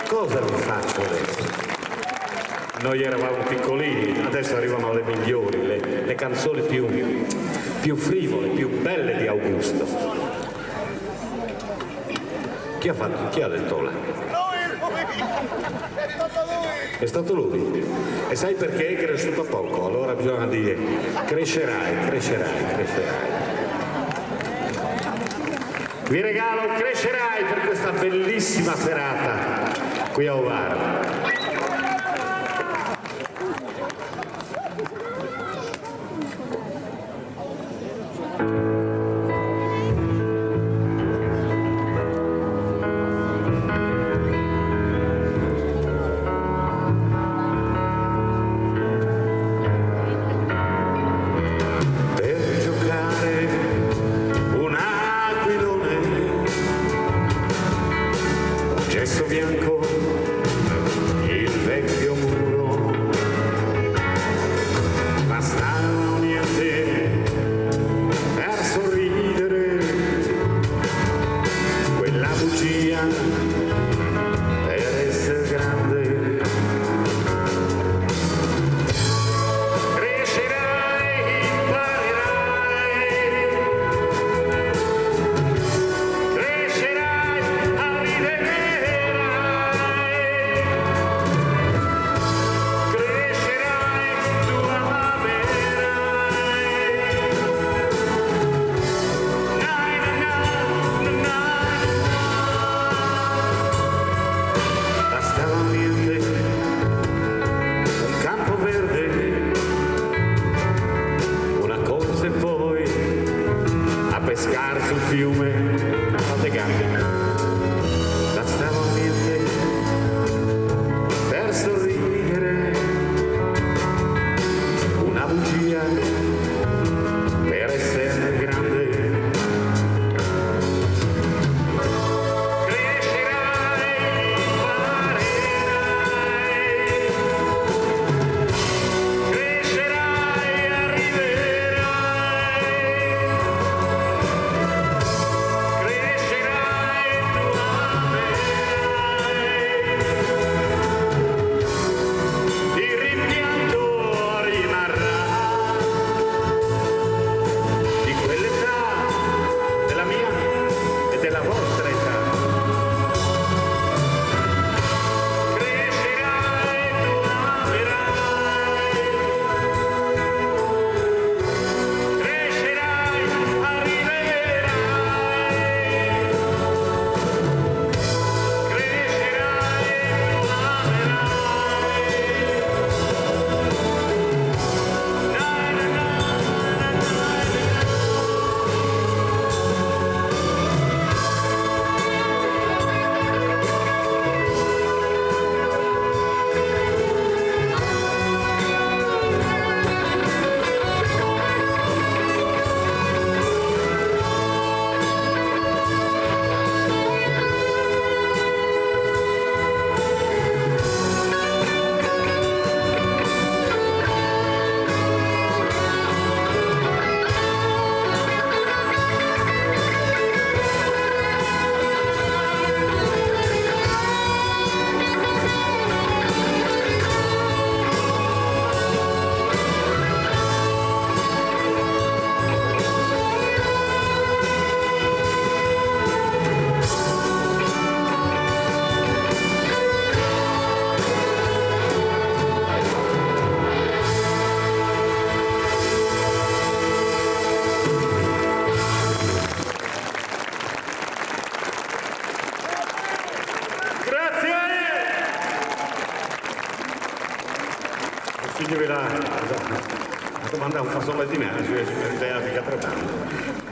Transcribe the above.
Cosa vi faccio adesso? Noi eravamo piccolini, adesso arrivano le migliori, le canzoni più frivole, più belle di Augusto. Chi ha detto là? È stato lui. E sai perché? È cresciuto poco, allora bisogna dire crescerai, crescerai, crescerai. Vi regalo Crescerai per questa bellissima serata qui a Ovara. Bianco, il vecchio muro, bastava niente per sorridere, quella bugia per essere grande. Crescerai, imparerai, crescerai, arriverai. Pescare sul fiume, fate gambe, bastava niente per sorridere, una bugia per essere grande. Crescerai, imparerai, crescerai, arriverai. Figlio la domanda un fazzolettino, ci è tratando.